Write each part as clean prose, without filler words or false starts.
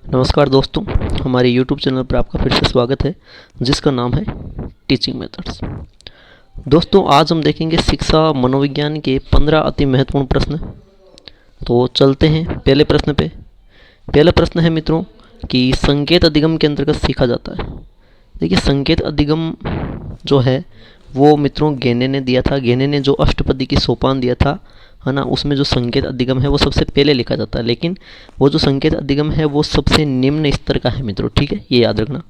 नमस्कार दोस्तों, हमारे YouTube चैनल पर आपका फिर से स्वागत है जिसका नाम है टीचिंग मेथड्स। दोस्तों, आज हम देखेंगे शिक्षा मनोविज्ञान के 15 अति महत्वपूर्ण प्रश्न। तो चलते हैं पहले प्रश्न पे। पहला प्रश्न है मित्रों कि संकेत अधिगम के अंतर्गत सीखा जाता है। देखिए, संकेत अधिगम जो है वो मित्रों गेने ने दिया था। गेने ने जो अष्टपदी की सोपान दिया था, है ना, उसमें जो संकेत अधिगम है वो सबसे पहले लिखा जाता है। लेकिन वो जो संकेत अधिगम है वो सबसे निम्न स्तर का है मित्रों, ठीक है, ये याद रखना।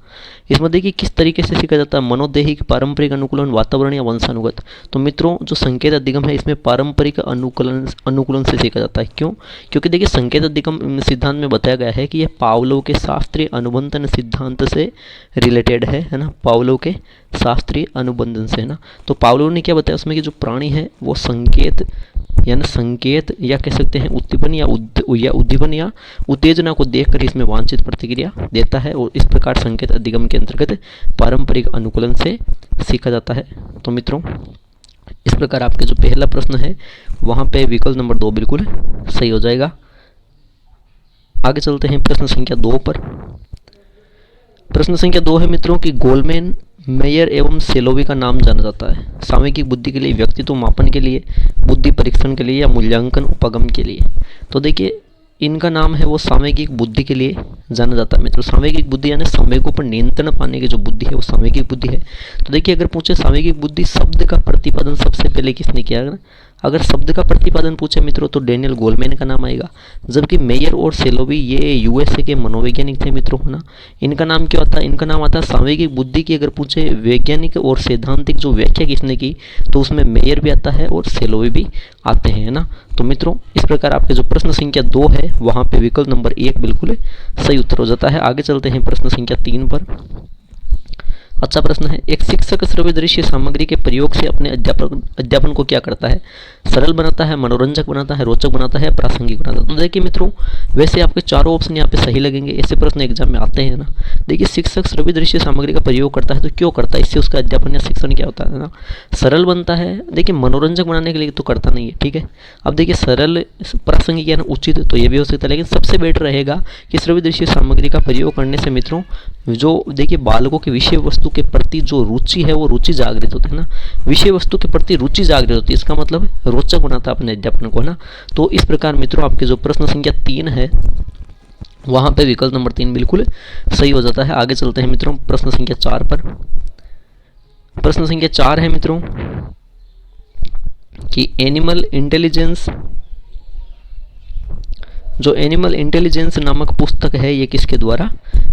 इसमें देखिए किस तरीके से सीखा जाता है, मनोदैहिक, पारंपरिक अनुकूलन, वातावरण या वंशानुगत। तो मित्रों जो संकेत अधिगम है इसमें पारंपरिक अनुकूलन से सीखा जाता है। क्यों? क्योंकि देखिए संकेत अधिगम सिद्धांत में बताया गया है कि यह पावलोव के शास्त्रीय अनुबंधन सिद्धांत से रिलेटेड है ना, पावलोव के शास्त्रीय अनुबंधन से, है ना। तो पावलोव ने क्या बताया उसमें कि जो प्राणी है वो संकेत या कह सकते हैं उद्दीपन या उद्दीपन या उत्तेजना को देखकर इसमें वांछित प्रतिक्रिया देता है, और इस प्रकार संकेत अधिगम के अंतर्गत पारंपरिक अनुकूलन से सीखा जाता है। तो मित्रों इस प्रकार आपके जो पहला प्रश्न है वहाँ पे विकल्प नंबर 2 बिल्कुल सही हो जाएगा। आगे चलते हैं प्रश्न संख्या 2 पर। प्रश्न संख्या 2 है मित्रों कि गोलमैन, मेयर एवं सेलोवी का नाम जाना जाता है सामयिक बुद्धि के लिए, व्यक्तित्व मापन के लिए, बुद्धि परीक्षण के लिए या मूल्यांकन उपगम के लिए। तो देखिए इनका नाम है वो सामयिक बुद्धि के लिए जाना जाता है मित्रों। सामयिक बुद्धि यानी संवेगों पर नियंत्रण पाने की जो बुद्धि है वो सामयिक बुद्धि है। तो देखिए अगर पूछे सामयिक बुद्धि शब्द का प्रतिपादन सबसे पहले किसने किया है, अगर शब्द का प्रतिपादन पूछे मित्रों तो डेनियल गोलमैन का नाम आएगा। जबकि मेयर और सेलोवी ये यूएसए के मनोवैज्ञानिक थे मित्रों, है ना। इनका नाम क्यों आता है? इनका नाम आता है सामयिक बुद्धि की अगर पूछे वैज्ञानिक और सैद्धांतिक जो व्याख्या किसने की तो उसमें मेयर भी आता है और सेलोवी भी आते हैं, है ना। तो मित्रों इस प्रकार आपके जो प्रश्न संख्या 2 है वहाँ पे विकल्प नंबर 1 बिल्कुल सही उत्तर हो जाता है। आगे चलते हैं प्रश्न संख्या 3 पर। अच्छा प्रश्न है, एक शिक्षक श्रव्य दृश्य सामग्री के प्रयोग से अपने अध्यापन को क्या करता है? सरल बनाता है, मनोरंजक बनाता है, रोचक बनाता है, प्रासंगिक बनाता है। तो देखिए मित्रों वैसे आपके चारों ऑप्शन यहाँ पे सही लगेंगे, ऐसे प्रश्न एग्जाम में आते हैं ना। देखिए शिक्षक श्रव्य दृश्य सामग्री का प्रयोग करता है तो क्यों करता है, इससे उसका अध्यापन या शिक्षण क्या होता है ना। सरल बनता है, देखिए मनोरंजक बनाने के लिए तो करता नहीं है, ठीक है। अब देखिए सरल, प्रासंगिक या उचित तो ये भी हो सकता है, लेकिन सबसे बेटर रहेगा कि श्रव्य दृश्य सामग्री का प्रयोग करने से मित्रों जो देखिए बालकों की विषय वस्तु के प्रति जो रुचि है वो रुचि जागृत होती है ना। विषय वस्तु के प्रति रुचि जागृत होती है, इसका मतलब रोचक बनाता है अपने अध्यापन को, है ना। तो इस प्रकार मित्रों आपके जो प्रश्न संख्या 3 है वहाँ पे विकल्प नंबर 3 बिल्कुल सही हो जाता है। आगे चलते हैं मित्रों प्रश्न संख्या 4 पर। प्रश्न संख्या 4 है मित्रों कि एनिमल इंटेलिजेंस, जो एनिमल इंटेलिजेंस नामक पुस्तक है ये किसके द्वारा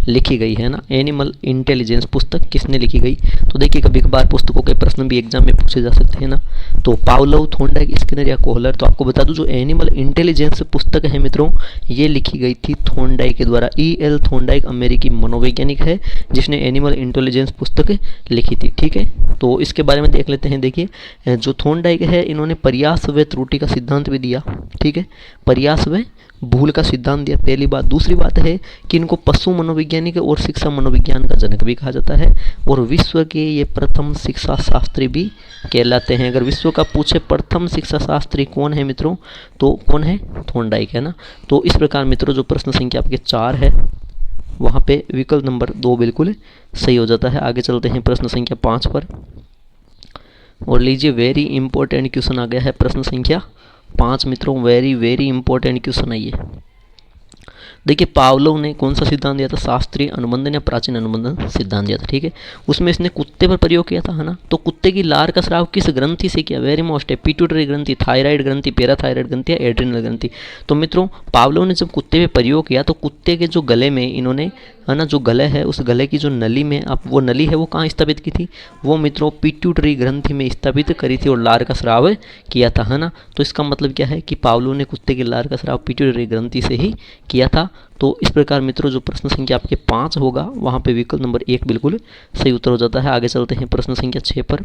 लिखी गई है ना। एनिमल इंटेलिजेंस पुस्तक किसने लिखी गई? तो देखिए कभी कभार पुस्तकों के प्रश्न भी एग्जाम में पूछे जा सकते हैं ना। तो पावलोव, थॉर्नडाइक, स्किनर या कोहलर। तो आपको बता दूं जो एनिमल इंटेलिजेंस पुस्तक है मित्रों ये लिखी गई थी थॉर्नडाइक के द्वारा। E.L. थॉर्नडाइक अमेरिकी मनोवैज्ञानिक है जिसने एनिमल इंटेलिजेंस पुस्तक लिखी थी, ठीक है। तो इसके बारे में देख लेते हैं। देखिए जो थॉर्नडाइक है इन्होंने प्रयास व त्रुटि का सिद्धांत भी दिया, ठीक है, प्रयास व भूल का सिद्धांत दिया, पहली बात। दूसरी बात है कि इनको पशु मनोवैज्ञानिक और शिक्षा मनोविज्ञान का जनक भी कहा जाता है, और विश्व के ये प्रथम शिक्षा शास्त्री भी कहलाते हैं। अगर विश्व का पूछे प्रथम शिक्षा शास्त्री कौन है मित्रों तो कौन है? थॉर्नडाइक, है ना। तो इस प्रकार मित्रों जो प्रश्न संख्या आपके 4 है वहाँ पे विकल्प नंबर 2 बिल्कुल सही हो जाता है। आगे चलते हैं प्रश्न संख्या 5 पर, और लीजिए वेरी इंपॉर्टेंट क्वेश्चन आ गया है प्रश्न संख्या 5 मित्रों। वेरी इंपॉर्टेंट क्वेश्चन है ये। देखिए पावलोव ने कौन सा सिद्धांत दिया था? शास्त्रीय अनुबंधन या प्राचीन अनुबंधन सिद्धांत दिया था, ठीक है। उसमें इसने कुत्ते पर प्रयोग किया था, है ना। तो कुत्ते की लार का स्राव किस ग्रंथि से किया? वेरी मोस्ट है, पिट्यूटरी ग्रंथि, थायराइड ग्रंथि, पैराथायराइड ग्रंथि या एड्रिनल ग्रंथि। तो मित्रों पावलोव ने जब कुत्ते पे प्रयोग किया तो कुत्ते के जो गले में इन्होंने, है ना, जो गले है उस गले की जो नली में, अब वो नली है वो कहाँ स्थापित की थी? वो मित्रों पिट्यूटरी ग्रंथि में स्थापित करी थी और लार का स्राव किया था, है ना। तो इसका मतलब क्या है कि पावलोव ने कुत्ते की लार का स्राव पिट्यूटरी ग्रंथि से ही किया था। तो इस प्रकार मित्रों जो प्रश्न संख्या आपके 5 होगा वहाँ पे विकल्प नंबर 1 बिल्कुल सही उत्तर हो जाता है। आगे चलते हैं प्रश्न संख्या 6 पर।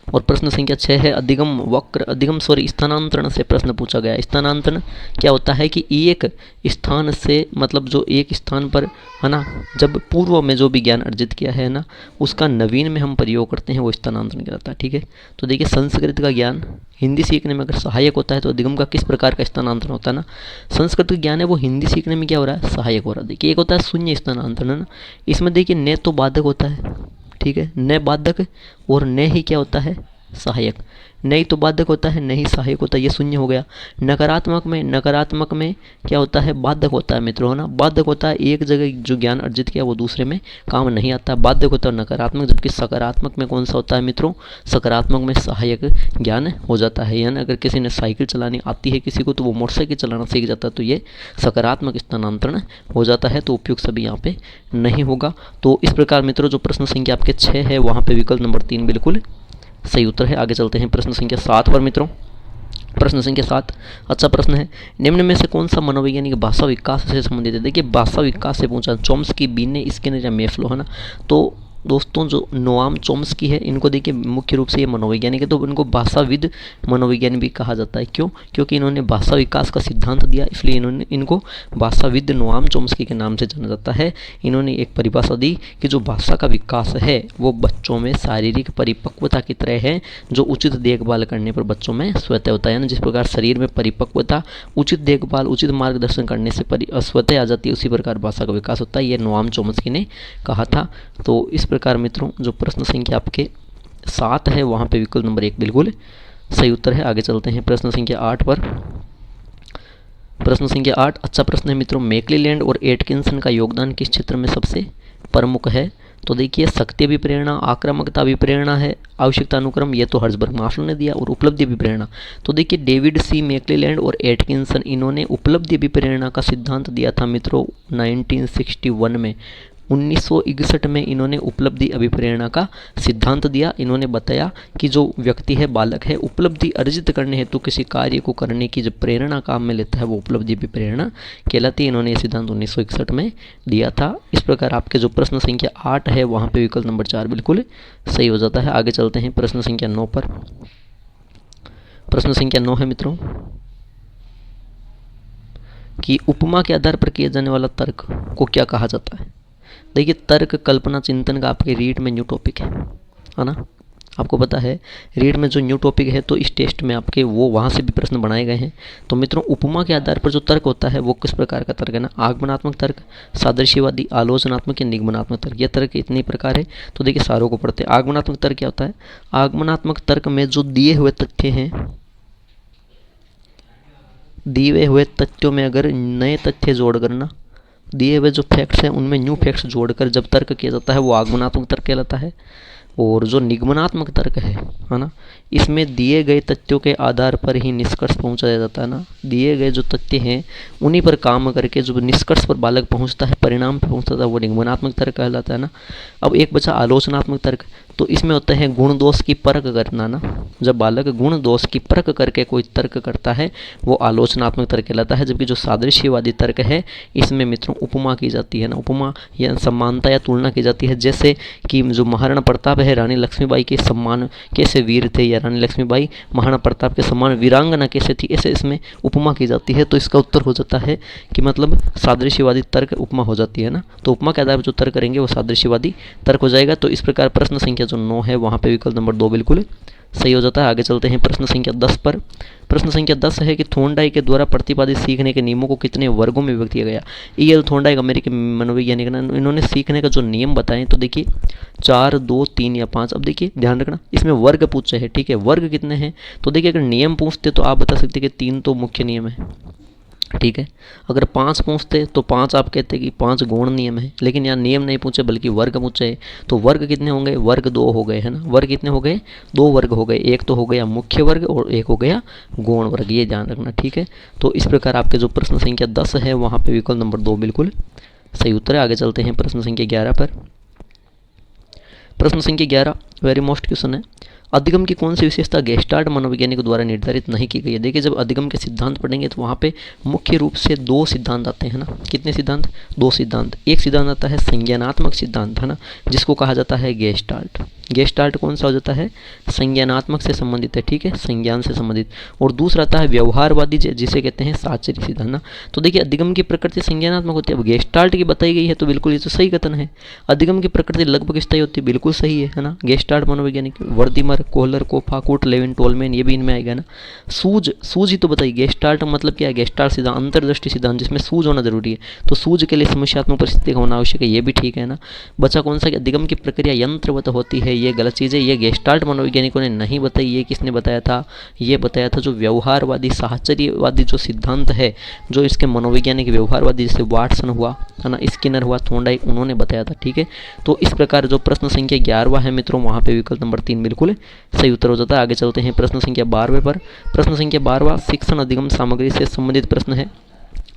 और प्रश्न संख्या 6 है स्थानांतरण से प्रश्न पूछा गया। स्थानांतरण क्या होता है कि एक स्थान से, मतलब जो एक स्थान पर है ना, जब पूर्व में जो भी ज्ञान अर्जित किया है ना, उसका नवीन में हम प्रयोग करते हैं, वो स्थानांतरण कहलाता है। ठीक है, तो देखिए संस्कृत का ज्ञान हिंदी सीखने में अगर सहायक होता है तो अधिगम का किस प्रकार का स्थानांतरण होता है ना, संस्कृत का ज्ञान है वो हिंदी सीखने में क्या हो रहा है, सहायक हो रहा है। देखिए एक होता है शून्य स्थानांतरण है ना, इसमें देखिए न तो बाधक होता है, ठीक है, न बाधक, और न ही क्या होता है, सहायक। नहीं तो बाधक होता है, नहीं सहायक होता है, ये शून्य हो गया। नकारात्मक में क्या होता है, बाधक होता है मित्रों, है ना, बाधक होता है, एक जगह जो ज्ञान अर्जित किया वो दूसरे में काम नहीं आता, बाधक होता है नकारात्मक। जबकि सकारात्मक में कौन सा होता है मित्रों, सकारात्मक में सहायक ज्ञान हो जाता है। यानी अगर किसी ने साइकिल चलानी आती है किसी को, तो वो मोटरसाइकिल चलाना सीख जाता है, तो ये सकारात्मक स्थानांतरण हो जाता है। तो उपयुक्त सभी यहाँ पे नहीं होगा। तो इस प्रकार मित्रों जो प्रश्न संख्या आपके 6 है वहाँ पे विकल्प नंबर 3 बिल्कुल सही उत्तर है। आगे चलते हैं प्रश्न संख्या 7 पर मित्रों। प्रश्न संख्या 7 अच्छा प्रश्न है, निम्न में से कौन सा मनोवैज्ञानिक भाषा विकास से संबंधित है। देखिए भाषा विकास से पूछा, चॉम्स्की, बिने, स्किनर या मेफ्लो, है ना। तो दोस्तों जो नोआम चॉम्स्की है, इनको देखिए मुख्य रूप से ये मनोवैज्ञानिक है, तो इनको भाषाविद मनोवैज्ञानिक भी कहा जाता है। क्यों? क्योंकि इन्होंने भाषा विकास का सिद्धांत दिया, इसलिए इनको भाषाविद नोआम चॉम्स्की के नाम से जाना जाता है। इन्होंने एक परिभाषा दी कि जो भाषा का विकास है वो बच्चों में शारीरिक परिपक्वता की तरह है, जो उचित देखभाल करने पर बच्चों में स्वतः होता है। जिस प्रकार शरीर में परिपक्वता, उचित देखभाल, उचित मार्गदर्शन करने से स्वतः आ जाती है, उसी प्रकार भाषा का विकास होता है। ये नोआम चॉम्स्की ने कहा था। तो इस प्रकार मित्रों जो प्रश्न संख्या आपके 7 है वहाँ पे विकल्प नंबर 1 बिल्कुल सही उत्तर है। आगे चलते हैं प्रश्न संख्या 8 पर। प्रश्न संख्या 8 अच्छा प्रश्न है मित्रों, मैक्लेलैंड और एटकिंसन का योगदान किस क्षेत्र में सबसे प्रमुख है। तो देखिए शक्ति अभिप्रेरणा, आक्रामकता अभिप्रेरणा है, आवश्यकता अनुक्रम, ये तो हर्ट्ज़बर्ग मार्शल ने दिया, और उपलब्धि अभिप्रेरणा। तो देखिए डेविड सी मैक्लेलैंड और एटकिंसन, इन्होंने उपलब्धि अभिप्रेरणा का सिद्धांत दिया था मित्रों 1961 में। 1961 में इन्होंने उपलब्धि अभिप्रेरणा का सिद्धांत दिया। इन्होंने बताया कि जो व्यक्ति है, बालक है, उपलब्धि अर्जित करने हेतु किसी कार्य को करने की जो प्रेरणा काम में लेता है वो उपलब्धि अभिप्रेरणा कहलाती है। इन्होंने ये सिद्धांत 1961 में दिया था। इस प्रकार आपके जो प्रश्न संख्या 8 है वहाँ पे विकल्प नंबर 4 बिल्कुल सही हो जाता है। आगे चलते हैं प्रश्न संख्या 9 पर। प्रश्न संख्या 9 है मित्रों कि उपमा के आधार पर किया जाने वाला तर्क को क्या कहा जाता है। देखिए तर्क कल्पना चिंतन का आपके रीट में न्यू टॉपिक है ना, आपको पता है रीट में जो न्यू टॉपिक है, तो इस टेस्ट में आपके वो वहाँ से भी प्रश्न बनाए गए हैं। तो मित्रों उपमा के आधार पर जो तर्क होता है वो किस प्रकार का तर्क है ना, आगमनात्मक तर्क, सादृश्यवादी, आलोचनात्मक या निगमनात्मक तर्क। यह तर्क इतने प्रकार है। तो देखिए सारों को पढ़ते हैं। आगमनात्मक तर्क क्या होता है, आगमनात्मक तर्क में जो दिए हुए तथ्य हैं, दिए हुए तथ्यों में अगर नए तथ्य जोड़कर ना, दिए हुए जो फैक्ट्स हैं उनमें न्यू फैक्ट्स जोड़कर जब तर्क किया जाता है वो आगमनात्मक तर्क कहलाता है। और जो निगमनात्मक तर्क है ना, इसमें दिए गए तथ्यों के आधार पर ही निष्कर्ष पहुंचाया जाता है ना। दिए गए जो तथ्य हैं उन्हीं पर काम करके जो निष्कर्ष पर बालक पहुंचता है, परिणाम पर पहुंचता है, वो निगमनात्मक तर्क कहलाता है ना। अब एक बचा आलोचनात्मक तर्क। तो इसमें होते हैं गुण दोष की परख करना ना। जब बालक गुण दोष की परख करके कोई तर्क करता है वो आलोचनात्मक तर्क कहलाता है। जबकि जो सादृश्यवादी तर्क है इसमें मित्रों उपमा की जाती है ना, उपमा या समानता या तुलना की जाती है। जैसे कि जो महाराणा प्रताप है, रानी लक्ष्मीबाई के सम्मान कैसे वीर थे, या रानी लक्ष्मीबाई महाराणा प्रताप के सम्मान वीरांगना कैसे थी, ऐसे इसमें उपमा की जाती है। तो इसका उत्तर हो जाता है कि मतलब सादृश्यवादी तर्क उपमा हो जाती है ना। तो उपमा के आधार पर जो तर्क करेंगे वो सादृश्यवादी तर्क हो जाएगा। तो इस प्रकार प्रश्न संख्या जो 9 है वहाँ पे विकल्प नंबर 2 बिल्कुल सही हो जाता है। आगे चलते हैं प्रश्न संख्या 10 पर। प्रश्न संख्या 10 है कि थॉर्नडाइक के द्वारा प्रतिपादित सीखने के नियमों को कितने वर्गों में विभक्त किया गया। E.L. थॉर्नडाइक अमेरिकी मनोवैज्ञानिक, इन्होंने सीखने का जो नियम बताए तो देखिए 4, 2, 3 या 5। अब देखिए ध्यान रखना इसमें वर्ग पूछे हैं, ठीक है, वर्ग कितने हैं। तो देखिए अगर नियम पूछते तो आप बता सकते कि 3 तो मुख्य नियम है, ठीक है। अगर 5 पूछते तो 5 आप कहते कि 5 गौण नियम है। लेकिन यहाँ नियम नहीं पूछे बल्कि वर्ग पूछे, तो वर्ग कितने होंगे, वर्ग 2 हो गए है ना। वर्ग कितने हो गए, 2 वर्ग हो गए। एक तो हो गया मुख्य वर्ग और एक हो गया गौण वर्ग, ये ध्यान रखना, ठीक है। तो इस प्रकार आपके जो प्रश्न संख्या 10 है वहाँ पे विकल्प नंबर 2 बिल्कुल सही उत्तर है। आगे चलते हैं प्रश्न संख्या 11 पर। प्रश्न संख्या 11 वेरी मोस्ट क्वेश्चन है, अधिगम की कौन सी विशेषता गेस्टाल्ट मनोवैज्ञानिक द्वारा निर्धारित नहीं की गई है। देखिए जब अधिगम के सिद्धांत पढ़ेंगे तो वहाँ पे मुख्य रूप से 2 सिद्धांत आते हैं ना। कितने सिद्धांत, 2 सिद्धांत। एक सिद्धांत आता है संज्ञानात्मक सिद्धांत है ना, जिसको कहा जाता है गेस्टाल्ट, गेस्टाल्ट कौन सा हो जाता है, संज्ञानात्मक से संबंधित है, ठीक है, संज्ञान से संबंधित। और दूसरा आता है व्यवहारवादी, जिसे कहते हैं साहचर्य सिद्धांत ना। तो देखिए अधिगम की प्रकृति संज्ञानात्मक होती है। अब गेस्टाल्ट की बताई गई है तो बिल्कुल ये तो सही कथन है। अधिगम की प्रकृति लगभग स्थायी होती है, बिल्कुल सही है ना। गेस्टाल्ट मनोवैज्ञानिक वर्दीमर, कोहलर, कोफाकुट, लेविन, टोलमैन, ये भी इनमें आएगा ना। सूझ ही तो बताइए, गेस्टाल्ट मतलब क्या है, गेस्टाल्ट सिद्धांत अंतर्दृष्टि सिद्धांत जिसमें सूझ होना जरूरी है, तो सूझ के लिए समस्यात्मक परिस्थिति का होना आवश्यक है, ये भी ठीक है ना। बचा कौन सा, अधिगम की प्रक्रिया यंत्रवत होती है, ये गलत चीज़ है, ये गेस्टाल्ट मनोवैज्ञानिकों ने नहीं बताई। ये किसने बताया था, ये बताया था जो व्यवहारवादी साहचर्यवादी जो सिद्धांत है, जो इसके मनोवैज्ञानिक व्यवहारवादी जैसे वाटसन हुआ है ना, स्किनर हुआ, थॉर्नडाइक, उन्होंने बताया था, ठीक है। तो इस प्रकार जो प्रश्न संख्या 11वां है मित्रों, वहाँ पे विकल्प नंबर 3 बिल्कुल सही उत्तर हो जाता है। आगे चलते हैं प्रश्न संख्या 12वें पर। प्रश्न संख्या 12वां शिक्षण अधिगम सामग्री से संबंधित प्रश्न है।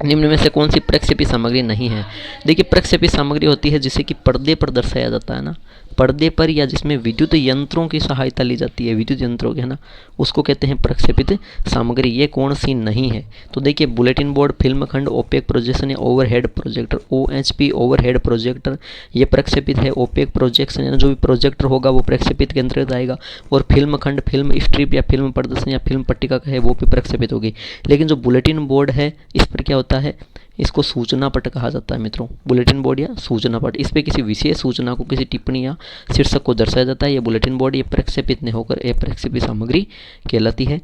निम्न में से कौन सी प्रक्षेपी सामग्री नहीं है। देखिए प्रक्षेपी सामग्री होती है जिसे कि पर्दे पर दर्शाया जाता है ना, पर्दे पर, या जिसमें विद्युत यंत्रों की सहायता ली जाती है, विद्युत यंत्रों की, है ना, उसको कहते हैं प्रक्षेपित सामग्री। ये कौन सी नहीं है, तो देखिए बुलेटिन बोर्ड, फिल्म खंड, ओपेक प्रोजेक्शन या overhead projector, OHP overhead projector, ये प्रक्षेपित है। ओपेक प्रोजेक्शन यानी जो भी प्रोजेक्टर होगा वो प्रक्षेपित के अंतर्गत आएगा। और फिल्म खंड, फिल्म स्ट्रिप या फिल्म प्रदर्शन या फिल्म पट्टिका का है, वो भी प्रक्षेपित होगी। लेकिन जो बुलेटिन बोर्ड है इस पर क्या होता है, इसको सूचना पट कहा जाता है मित्रों, बुलेटिन बोर्ड या सूचना पट। इस पे किसी विशेष सूचना को, किसी टिप्पणी या शीर्षक को दर्शाया जाता है। ये बुलेटिन बोर्ड ये प्रक्षेपित नहीं होकर प्रक्षेपित सामग्री कहलाती है।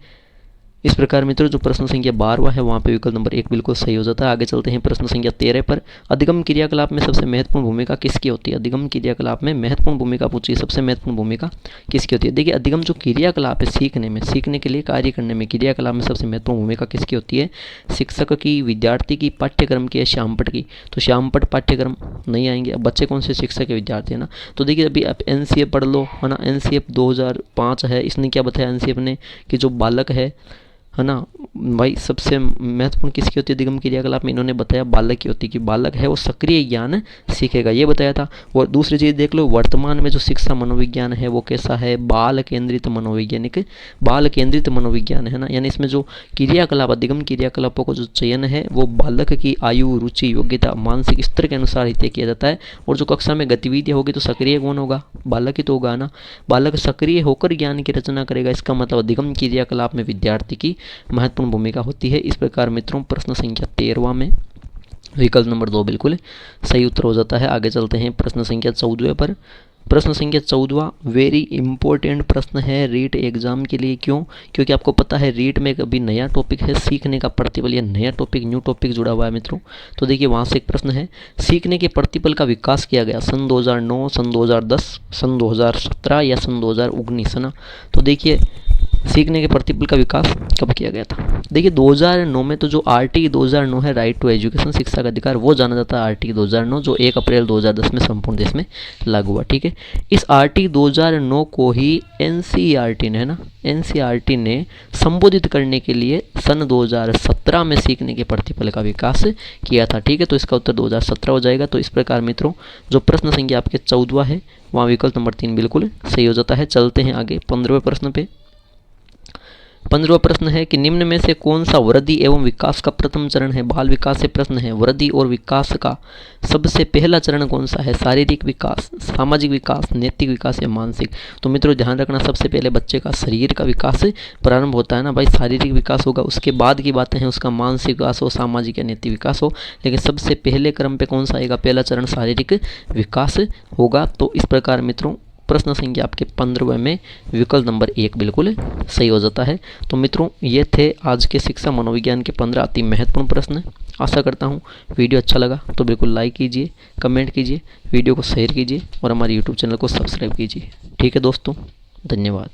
इस प्रकार मित्रों जो प्रश्न संख्या 12वां है वहाँ पे विकल्प नंबर 1 बिल्कुल सही हो जाता है। आगे चलते हैं प्रश्न संख्या 13 पर। अधिगम क्रियाकलाप में सबसे महत्वपूर्ण भूमिका किसकी होती है। अधिगम क्रियाकलाप में महत्वपूर्ण भूमिका पूछी, सबसे महत्वपूर्ण भूमिका किसकी होती है। देखिए अधिगम जो क्रियाकलाप है सीखने में, सीखने के लिए कार्य करने में, क्रियाकलाप में सबसे महत्वपूर्ण भूमिका किसकी होती है, शिक्षक की, विद्यार्थी की, पाठ्यक्रम की या श्यामपट की। तो श्यामपट पाठ्यक्रम नहीं आएंगे। अब बच्चे कौन से, शिक्षक के, विद्यार्थी, है ना। तो देखिए अभी आप NCF पढ़ लो, है ना, NCF 2005 है, इसने क्या बताया NCF ने कि जो बालक है ना भाई, सबसे महत्वपूर्ण किसकी होती है अधिगम क्रियाकलाप में, इन्होंने बताया बालक की होती है, कि बालक है वो सक्रिय ज्ञान सीखेगा, ये बताया था। और दूसरी चीज़ देख लो, वर्तमान में जो शिक्षा मनोविज्ञान है वो कैसा है, बाल केंद्रित मनोवैज्ञानिक, बाल केंद्रित मनोविज्ञान है ना। यानी इसमें जो क्रियाकलाप, अधिगम क्रियाकलापों का जो चयन है वो बालक की आयु, रुचि, योग्यता, मानसिक स्तर के अनुसार ही तय किया जाता है। और जो कक्षा में गतिविधियाँ होगी तो सक्रिय कौन होगा, बालक ही तो होगा ना। बालक सक्रिय होकर ज्ञान की रचना करेगा, इसका मतलब अधिगम क्रियाकलाप में विद्यार्थी की महत्वपूर्ण भूमिका होती है। इस प्रकार मित्रों प्रश्न संख्या 13वां में विकल्प नंबर 2 बिल्कुल सही उत्तर हो जाता है। आगे चलते हैं प्रश्न संख्या 14वें पर। प्रश्न संख्या 14वां वेरी इंपॉर्टेंट प्रश्न है रीट एग्जाम के लिए। क्यों, क्योंकि आपको पता है रीट में अभी नया टॉपिक है सीखने का प्रतिफल, या नया टॉपिक, न्यू टॉपिक जुड़ा हुआ है मित्रों। तो देखिए वहाँ से एक प्रश्न है, सीखने के प्रतिफल का विकास किया गया सन 2009, सन 2010, सन 2017 या सन 2019, है ना। तो देखिए सीखने के प्रतिफल का विकास कब किया गया था। देखिए 2009 में तो जो RTE 2009 है, राइट टू एजुकेशन, शिक्षा का अधिकार, वो जाना जाता है RTE 2009, जो 1 अप्रैल 2010 में संपूर्ण देश में लागू हुआ, ठीक है। इस RTE 2009 को ही NCERT ने, है ना, NCERT ने संबोधित करने के लिए सन 2017 में सीखने के प्रतिफल का विकास किया था, ठीक है। तो इसका उत्तर 2017 हो जाएगा। तो इस प्रकार मित्रों जो प्रश्न संख्या आपके 14वां है वहाँ विकल्प नंबर 3 बिल्कुल सही हो जाता है। चलते हैं आगे 15वें प्रश्न पे। 15वां प्रश्न है कि निम्न में से कौन सा वृद्धि एवं विकास का प्रथम चरण है। बाल विकास से प्रश्न है, वृद्धि और विकास का सबसे पहला चरण कौन सा है, शारीरिक विकास, सामाजिक विकास, नैतिक विकास या मानसिक। तो मित्रों ध्यान रखना, सबसे पहले बच्चे का शरीर का विकास प्रारंभ होता है ना भाई, शारीरिक विकास होगा, उसके बाद की बातें हैं उसका मानसिक विकास हो, सामाजिक या नैतिक विकास हो, लेकिन सबसे पहले क्रम पे कौन सा आएगा, पहला चरण शारीरिक विकास होगा। तो इस प्रकार मित्रों प्रश्न संख्या आपके 15वें में विकल्प नंबर 1 बिल्कुल सही हो जाता है। तो मित्रों ये थे आज के शिक्षा मनोविज्ञान के 15 अति महत्वपूर्ण प्रश्न। आशा करता हूँ वीडियो अच्छा लगा तो बिल्कुल लाइक कीजिए, कमेंट कीजिए, वीडियो को शेयर कीजिए और हमारे यूट्यूब चैनल को सब्सक्राइब कीजिए। ठीक है दोस्तों, धन्यवाद।